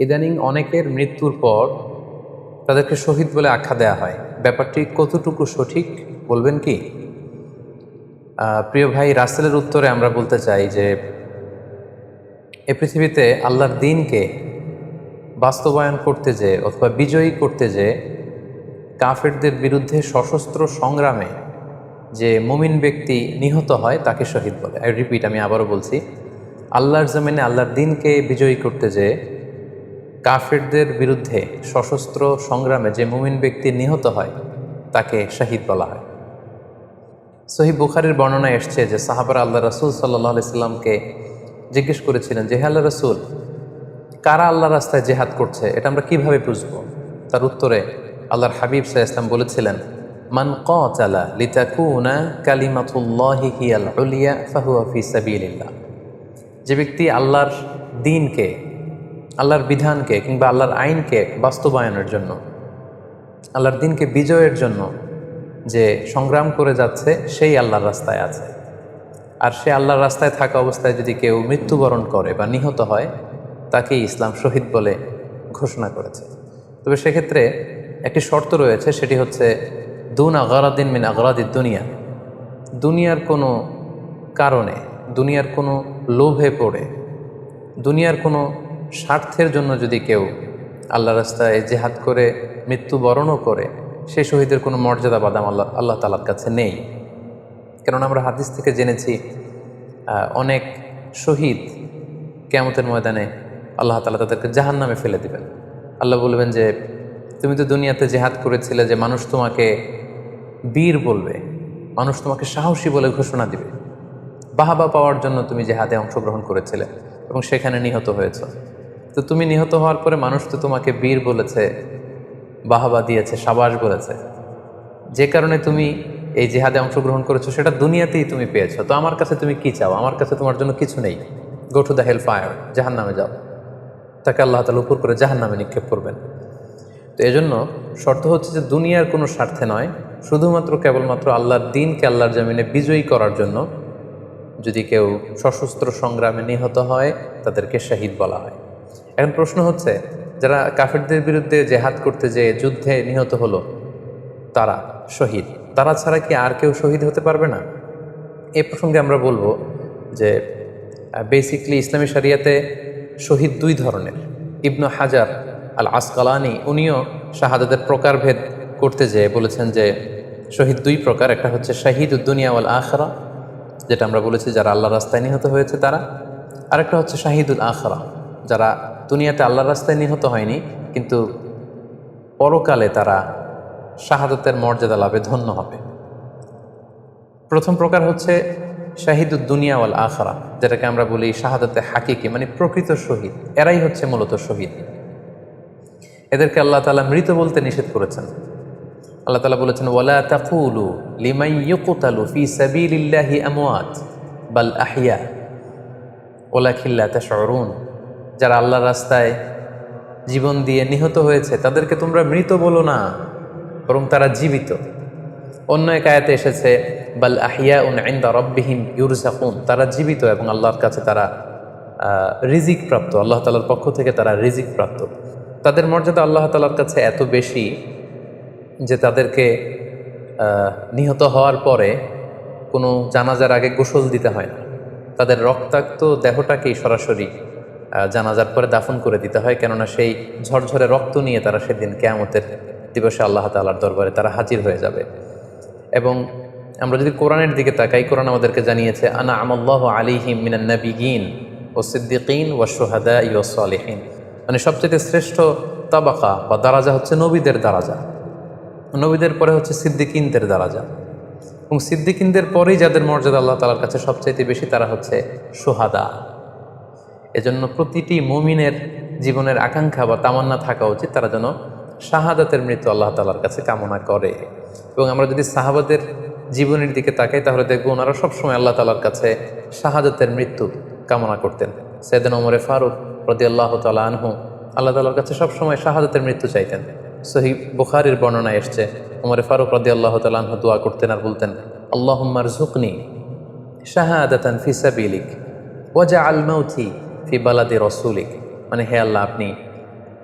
ইদানিং অনেকের মৃত্যুর পর তাদেরকে শহীদ বলে আখ্যা দেওয়া হয়। ব্যাপারটি কতটুকু সঠিক বলবেন কি? প্রিয় ভাই, রাসেলের উত্তরে আমরা বলতে চাই যে এ পৃথিবীতে আল্লাহর দ্বীনকে বাস্তবায়ন করতে যেয়ে অথবা বিজয়ী করতে যেয়ে কাফেরদের বিরুদ্ধে সশস্ত্র সংগ্রামে যে মুমিন ব্যক্তি নিহত হয় তাকে শহীদ বলে। আমি আবারও বলছি, আল্লাহর জমিনে আল্লাহর দ্বীনকে বিজয়ী করতে যেয়ে কাফেরদের বিরুদ্ধে সশস্ত্র সংগ্রামে যে মুমিন ব্যক্তি নিহত হয় তাকে শহীদ বলা হয়। সহিহ বুখারীর বর্ণনায় এসছে যে সাহাবারা আল্লাহ রাসূল সাল্লাল্লাহু আলাইহি সাল্লামকে জিজ্ঞেস করেছিলেন যে, হে আল্লাহ রাসূল, কারা আল্লাহর রাস্তায় জেহাদ করছে এটা আমরা কিভাবে বুঝবো? তার উত্তরে আল্লাহর হাবিব সাল্লাল্লাহু আলাইহি ওয়াসাল্লাম বলেছিলেন, মান কাতালা লিতাকুনা কালিমাতুল্লাহি হিয়াল উলিয়া ফাহুয়া ফি সাবিলিল্লাহ। যে ব্যক্তি আল্লাহর দ্বীনকে, আল্লাহর বিধানকে কিংবা আল্লাহর আইনকে বাস্তবায়নের জন্য, আল্লাহর দ্বীনকে বিজয়ের জন্য যে সংগ্রাম করে যাচ্ছে সেই আল্লাহর রাস্তায় আছে। আর সে আল্লাহর রাস্তায় থাকা অবস্থায় যদি কেউ মৃত্যুবরণ করে বা নিহত হয় তাকেই ইসলাম শহীদ বলে ঘোষণা করেছে। তবে সেক্ষেত্রে একটি শর্ত রয়েছে, সেটি হচ্ছে দুন আগারাদিন মিন আগারাদিদ দুনিয়া। দুনিয়ার কোনো কারণে, দুনিয়ার কোনো লোভে পড়ে, দুনিয়ার কোনো স্বার্থের জন্য যদি কেউ আল্লাহ রাস্তায় জেহাদ করে মৃত্যুবরণও করে, সেই শহীদের কোনো মর্যাদা বাদাম আল্লাহ তাআলার কাছে নেই। কারণ আমরা হাদিস থেকে জেনেছি অনেক শহীদ কিয়ামতের ময়দানে আল্লাহ তাআলা তাদেরকে জাহান্নামে ফেলে দিবেন। আল্লাহ বলবেন যে, তুমি তো দুনিয়াতে জেহাদ করেছিলে যে মানুষ তোমাকে বীর বলবে, মানুষ তোমাকে সাহসী বলে ঘোষণা দিবে, বাহাবা পাওয়ার জন্য তুমি জেহাদে অংশগ্রহণ করেছিলে এবং সেখানে নিহত হয়েছ। তো তুমি নিহত হওয়ার পরে মানুষ তো তোমাকে বীর বলেছে, বাহাবা দিয়েছে, সাবাস বলেছে, যে কারণে তুমি এই জেহাদে অংশগ্রহণ করেছো সেটা দুনিয়াতেই তুমি পেয়েছো। তো আমার কাছে তুমি কি চাও? আমার কাছে তোমার জন্য কিছু নেই। Go to the hell fire, জাহান নামে যাও। তাকে আল্লাহ তাআলা উপর করে জাহান নামে নিক্ষেপ করবেন। তো এজন্য শর্ত হচ্ছে যে দুনিয়ার কোনো স্বার্থে নয়, শুধুমাত্র কেবলমাত্র আল্লাহর দ্বীনকে আল্লাহর জমিনে বিজয়ী করার জন্য যদি কেউ সশস্ত্র সংগ্রামে নিহত হয় তাদেরকে শহীদ বলা হয়। এখন প্রশ্ন হচ্ছে, যারা কাফেরদের বিরুদ্ধে জেহাদ করতে যেয়ে যুদ্ধে নিহত হলো তারা শহীদ, তারা ছাড়া কি আর কেউ শহীদ হতে পারবে না? এ প্রসঙ্গে আমরা বলবো যে বেসিকলি ইসলামী শরিয়াতে শহীদ দুই ধরনের। ইবনু হাজার আল আসকালানি উনিও শাহাদাতের প্রকারভেদ করতে যেয়ে বলেছেন যে শহীদ দুই প্রকার। একটা হচ্ছে শাহিদুদ দুনিয়া ওয়াল আখিরা, যেটা আমরা বলেছি যারা আল্লাহর রাস্তায় নিহত হয়েছে তারা। আরেকটা হচ্ছে শাহিদুল আখিরা, যারা দুনিয়াতে আল্লাহর রাস্তায় নিহত হয়নি কিন্তু পরকালে তারা শাহাদাতের মর্যাদা লাভে ধন্য হবে। প্রথম প্রকার হচ্ছে শাহিদুদ দুনিয়া ওয়াল আখিরা, যেটাকে আমরা বলি শাহাদাতে হাকিকি, মানে প্রকৃত শহীদ। এরাই হচ্ছে মূলত শহীদ। এদেরকে আল্লাহ তাআলা মৃত বলতে নিষেধ করেছেন। আল্লাহ তাআলা বলেছেন, ওয়ালা তাকুলু লিমান ইউকতালু ফি সাবিলিল্লাহি আমওয়াত বাল আহইয়া ওয়ালাকিন লা তাশউরুন। যারা আল্লাহর রাস্তায় জীবন দিয়ে নিহত হয়েছে তাদেরকে তোমরা মৃত বলো না, বরং তারা জীবিত। অন্য এক আয়াতে এসেছে, বাল আহিয়াউন ইনদা রাব্বিহিম ইউরযাকুন, তারা জীবিত এবং আল্লাহর কাছে তারা রিজিক প্রাপ্ত, আল্লাহ তাআলার পক্ষ থেকে তারা রিজিক প্রাপ্ত। তাদের মর্যাদা আল্লাহ তাআলার কাছে এত বেশি যে তাদেরকে নিহত হওয়ার পরে কোনো জানাজার আগে গোসল দিতে হয় না। তাদের রক্তাক্ত দেহটাকেই সরাসরি জানাজার পরে দাফন করে দিতে হয়, কেননা সেই ঝরঝরে রক্ত নিয়ে তারা সেদিন কিয়ামতের দিবসে আল্লাহ তাআলার দরবারে তারা হাজির হয়ে যাবে। এবং আমরা যদি কোরআনের দিকে তাকাই, কোরআন আমাদেরকে জানিয়েছে, আনা আমাল্লাহু আলাইহিম মিনান নাবিয়িন ওয়াস সিদ্দিকিন ওয়াশ শুহাদাই ওয়াস সালিহিন, মানে সবচেয়ে শ্রেষ্ঠ তাবাকা বা দারাজা হচ্ছে নবীদের দারাজা, নবীদের পরে হচ্ছে সিদ্দিকিনদের দারাজা, এবং সিদ্দিকিনদের পরেই যাদের মর্যাদা আল্লাহ তাআলার কাছে সবচাইতে বেশি তারা হচ্ছে শুহাদা। এজন্য প্রতিটি মুমিনের জীবনের আকাঙ্ক্ষা বা তামান্না থাকা উচিত তারা যেন শাহাদাতের মৃত্যু আল্লাহ তাআলার কাছে কামনা করে। এবং আমরা যদি সাহাবাদের জীবনের দিকে তাকাই তাহলে দেখবো ওনারা সবসময় আল্লাহ তাআলার কাছে শাহাদাতের মৃত্যু কামনা করতেন। সাইয়েদনা ওমরে ফারুক রাদিয়াল্লাহু তাআলা আনহু আল্লাহ তাআলার কাছে সবসময় শাহাদাতের মৃত্যু চাইতেন। সহিহ বুখারীর বর্ণনায় এসছে, ওমরে ফারুক রাদিয়াল্লাহু তাআলা আনহু দোয়া করতেন আর বলতেন, আল্লাহুম্মা রযুকনি শাহাদাতান ফি সাবিলিক ওয়াজআল মাউতি ফি বালাদি রাসূলিক, মানে হে আল্লাহ, আপনি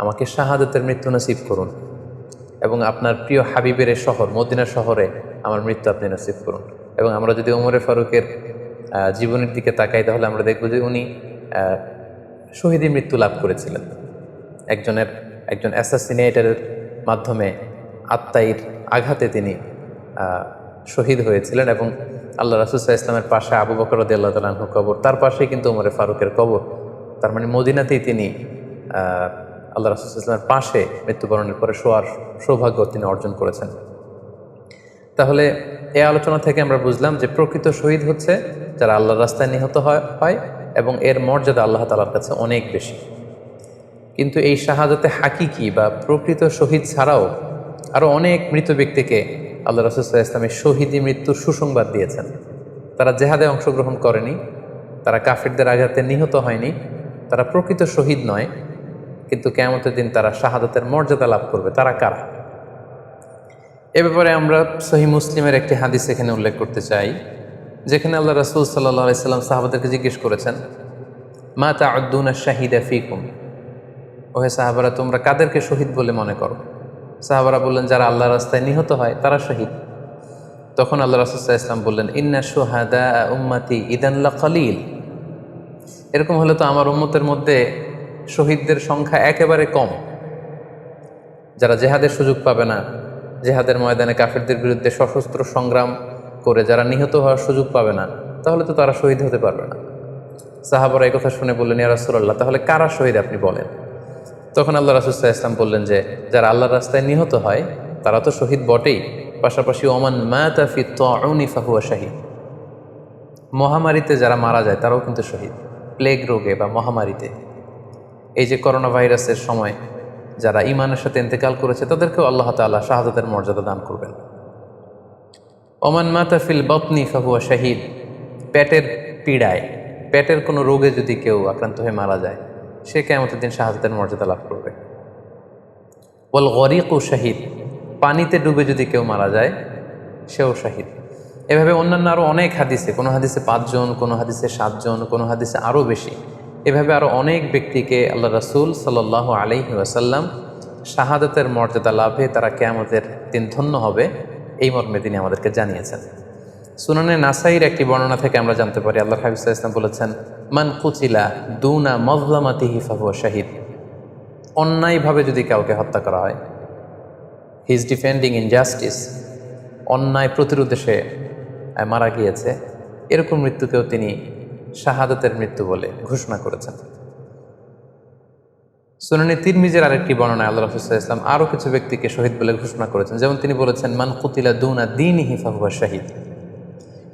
আমাকে শাহাদাতের মৃত্যু নসিব করুন এবং আপনার প্রিয় হাবিবের শহর মদিনা শহরে আমার মৃত্যু আপনি নসিব করুন। এবং আমরা যদি ওমরে ফারুকের জীবনের দিকে তাকাই তাহলে আমরা দেখব যে উনি শহীদি মৃত্যু লাভ করেছিলেন। একজন অ্যাসাসিনেটারের মাধ্যমে আত্মাইর আঘাতে তিনি শহীদ হয়েছিলেন এবং আল্লাহ রাসূল সাল্লাল্লাহু আলাইহি ওয়াসাল্লামের পাশে আবু বকর রাদিয়াল্লাহু তাআলা আনহু কবর, তার পাশেই কিন্তু ওমরে ফারুকের কবর। তার মানে মদিনাতেই তিনি আল্লাহ রাসূল সাল্লাল্লাহু আলাইহি ওয়াসাল্লামের পাশে মৃত্যুবরণের পরে শোয়ার সৌভাগ্য তিনি অর্জন করেছেন। তাহলে এই আলোচনা থেকে আমরা বুঝলাম যে প্রকৃত শহীদ হচ্ছে যারা আল্লাহর রাস্তায় নিহত হয় এবং এর মর্যাদা আল্লাহ তাআলার কাছে অনেক বেশি। কিন্তু এই শাহাদাতে হাকিকি বা প্রকৃত শহীদ ছাড়াও আরও অনেক মৃত ব্যক্তিকে আল্লাহ রাসূল সাল্লাল্লাহু আলাইহি ওয়াসাল্লাম শহীদি মৃত্যুর সুসংবাদ দিয়েছেন। তারা জেহাদে অংশগ্রহণ করেনি, তারা কাফিরদের আঘাতে নিহত হয়নি, তারা প্রকৃত শহীদ নয়, কিন্তু কিয়ামতের দিন তারা শাহাদাতের মর্যাদা লাভ করবে। তারা কারা? এ ব্যাপারে আমরা সহিহ মুসলিমের একটি হাদিস এখানে উল্লেখ করতে চাই, যেখানে আল্লাহ রাসূল সাল্লাল্লাহু আলাইহি ওয়াসাল্লাম সাহাবাদেরকে জিজ্ঞেস করেছেন, মা তা'উদ্দুনা শাহিদা ফীকুম, ওহে সাহাবারা তোমরা কাদেরকে শহীদ বলে মনে করো? সাহাবারা বললেন, যারা আল্লাহর রাস্তায় নিহত হয় তারা শহীদ। তখন আল্লাহ রাসূল সাল্লাল্লাহু আলাইহি ওয়াসাল্লাম বললেন, ইন্না শুহাদা উম্মতি ইদান লাকালিল, এরকম হলে তো আমার উম্মতের মধ্যে শহীদদের সংখ্যা একেবারে কম। যারা জেহাদের সুযোগ পাবে না, জেহাদের ময়দানে কাফিরদের বিরুদ্ধে সশস্ত্র সংগ্রাম করে যারা নিহত হওয়ার সুযোগ পাবে না, তাহলে তো তারা শহীদ হতে পারবে না। সাহাবারা এই কথা শুনে বললেন, ইয়া রাসূলুল্লাহ, তাহলে কারা শহীদ আপনি বলেন। তখন আল্লাহ রাসূল সাল্লাল্লাহু আলাইহি ওয়াসাল্লাম বললেন যে যারা আল্লাহর রাস্তায় নিহত হয় তারা তো শহীদ বটেই, পাশাপাশি ওমান মাতা ফি তাউনি ফাহুয়া শাহীদ, মহামারীতে যারা মারা যায় তারাও কিন্তু শহীদ। প্লেগ রোগে বা মহামারীতে, এই যে করোনা ভাইরাসের সময় যারা ঈমানের সাথে ইন্তেকাল করেছে তাদেরকেও আল্লাহ তাআলা শাহাদাতের মর্যাদা দান করবেন। ওমান মাতা ফিল বাতনি ফাহুয়া শাহীদ, পেটের পীড়ায়, পেটের কোনো রোগে যদি কেউ আক্রান্ত হয়ে মারা যায় সে কিয়ামতের দিন শাহাদাতের মর্যাদা লাভ করবে। ওয়াল গরিকু শাহীদ, পানিতে ডুবে যদি কেউ মারা যায় সেও শাহীদ। এভাবে অন্যান্য আরও অনেক হাদিসে, কোনো হাদিসে 5 জন, কোনো হাদিসে 7 জন, কোনো হাদিসে আরও বেশি, এভাবে আরও অনেক ব্যক্তিকে আল্লাহ রাসূল সাল্লাল্লাহু আলাইহি ওয়াসাল্লাম শাহাদাতের মর্যাদা লাভে তারা কিয়ামতের দিন ধন্য হবে এই মর্মে তিনি আমাদেরকে জানিয়েছেন। সুনানে নাসাইর একটি বর্ণনা থেকে আমরা জানতে পারি, আল্লাহর হাবিব সাল্লাল্লাহু আলাইহি ওয়াসাল্লাম বলেছেন, মান কুতিলা দুনা মাজলামাতিহি ফাহুয়া শাহীদ, অন্যায়ভাবে যদি কাউকে হত্যা করা হয়, হি ইজ ডিফেন্ডিং ইনজাস্টিস, অন্যায় প্রতিরোধে সে মারা গিয়েছে, এরকম মৃত্যুকেও তিনি শাহাদাতের মৃত্যু বলে ঘোষণা করেছেন। সুনানে তিরমিজির আরেকটি বর্ণনায় আল্লাহ রাসূল সাল্লাল্লাহু আলাইহি ওয়াসাল্লাম আরও কিছু ব্যক্তিকে শহীদ বলে ঘোষণা করেছেন। যেমন তিনি বলেছেন, মান কুতিলা দুনা দীনিহি ফাহুয়া শাহীদ,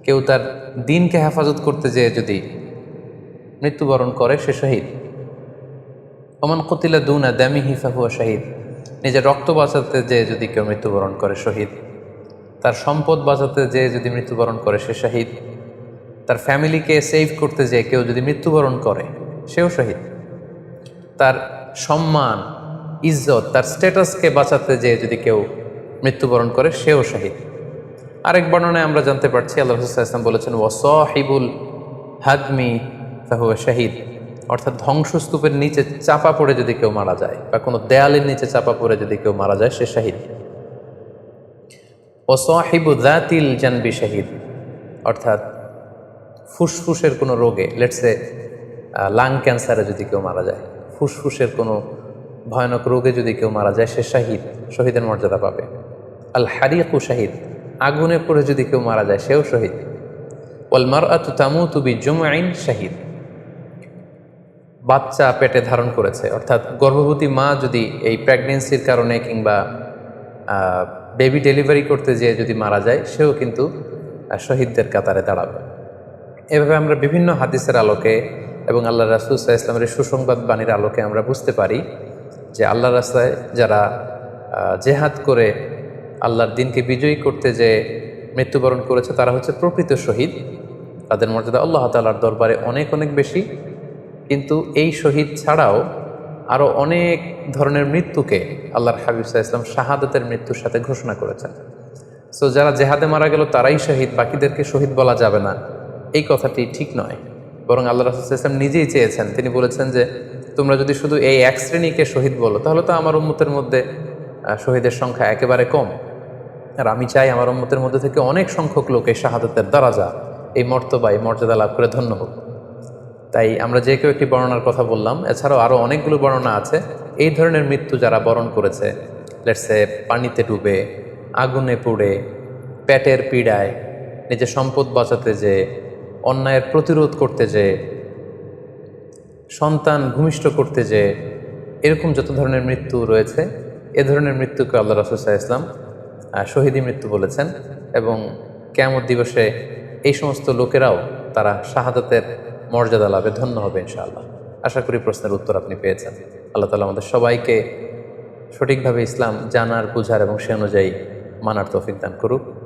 কেউ তার দিনকে হেফাজত করতে যেয়ে যদি মৃত্যুবরণ করে সে শহীদ। ওমান কুতিলা দুনা দামিহি ফাহুয়া শাহীদ, নিজের রক্ত বাঁচাতে যেয়ে যদি কেউ মৃত্যুবরণ করে শহীদ। তার সম্পদ বাঁচাতে যেয়ে যদি মৃত্যুবরণ করে সে শহীদ। তার ফ্যামিলিকে সেভ করতে যেয়ে কেউ যদি মৃত্যুবরণ করে সেও শহীদ। তার সম্মান, ইজ্জত, তার স্ট্যাটাসকে বাঁচাতে যেয়ে যদি কেউ মৃত্যুবরণ করে সেও শহীদ। আরেক বর্ণনায় আমরা জানতে পারছি, আল্লাহ রাসূল সাল্লাল্লাহু আলাইহি ওয়াসাল্লাম বলেছেন, ওয়াসাহিবুল হাদমি ফাহুয়া শাহীদ, অর্থাৎ ধ্বংসস্তূপের নিচে চাপা পড়ে যদি কেউ মারা যায় বা কোনো দেয়ালের নিচে চাপা পড়ে যদি কেউ মারা যায় সে শহীদ। ওয়াসাহিবু যাতিল জানবি শাহীদ, অর্থাৎ ফুসফুসের কোনো রোগে, লেটসে লাং ক্যান্সারে যদি কেউ মারা যায়, ফুসফুসের কোনো ভয়ানক রোগে যদি কেউ মারা যায় সে শাহীদ, শহীদের মর্যাদা পাবে। আল হারিকু শাহীদ, আগুনে পড়ে যদি কেউ মারা যায় সেও শহীদ। ওয়াল মারআতু তামুতু বিজুমআইন শাহীদ, বাচ্চা পেটে ধারণ করেছে, অর্থাৎ গর্ভবতী মা যদি এই প্রেগনেন্সির কারণে কিংবা বেবি ডেলিভারি করতে যেয়ে যদি মারা যায় সেও কিন্তু শহীদদের কাতারে দাঁড়াবে। এভাবে আমরা বিভিন্ন হাদিসের আলোকে এবং আল্লাহ রাসূল সাল্লাল্লাহু আলাইহি ওয়াসাল্লামের সুসংবাদ বাণীর আলোকে আমরা বুঝতে পারি যে আল্লাহর রাস্তায় যারা জেহাদ করে আল্লাহর দিনকে বিজয়ী করতে যে মৃত্যুবরণ করেছে তারা হচ্ছে প্রকৃত শহীদ। তাদের মর্যাদা আল্লাহ তাআলার দরবারে অনেক অনেক বেশি। কিন্তু এই শহীদ ছাড়াও আরও অনেক ধরনের মৃত্যুকে আল্লাহর হাবিব সাল্লাল্লাহু আলাইহি ওয়াসাল্লাম শাহাদাতের মৃত্যুর সাথে ঘোষণা করেছেন। সো যারা জেহাদে মারা গেল তারাই শহীদ, বাকিদেরকে শহীদ বলা যাবে না, এই কথাটি ঠিক নয়। বরং আল্লাহ রাসূল সাল্লাল্লাহু আলাইহি ওয়াসাল্লাম নিজেই চেয়েছেন, তিনি বলেছেন যে তোমরা যদি শুধু এই এক শ্রেণীকে শহীদ বলো তাহলে তো আমার উম্মতের মধ্যে শহীদের সংখ্যা একেবারে কম। আর আমি চাই আমার উম্মতের মধ্যে থেকে অনেক সংখ্যক লোক এই শাহাদাতের দারাজা, এই মর্তবা, এই মর্যাদা লাভ করে ধন্য হোক। তাই আমরা যে কেউ একটি বর্ণনার কথা বললাম, এছাড়াও আরও অনেকগুলো বর্ণনা আছে এই ধরনের মৃত্যু যারা বরণ করেছে। লেটসে পানিতে ডুবে, আগুনে পুড়ে, পেটের পীড়ায়, নিজের সম্পদ বাঁচাতে যে, অন্যায়ের প্রতিরোধ করতে যে, সন্তান ভূমিষ্ঠ করতে যে, এরকম যত ধরনের মৃত্যু রয়েছে এ ধরনের মৃত্যুকে আল্লাহ রাসূল সাল্লাল্লাহু আলাইহি ওয়াসাল্লাম শহীদি মৃত্যু বলেছেন। এবং কিয়ামত দিবসে এই সমস্ত লোকেরাও তারা শাহাদাতের মর্যাদা লাভে ধন্য হবে ইনশাআল্লাহ। আশা করি প্রশ্নের উত্তর আপনি পেয়েছেন। আল্লাহ তাআলা আমাদের সবাইকে সঠিকভাবে ইসলাম জানার, বুঝার এবং সে অনুযায়ী মানার তৌফিক দান করুক।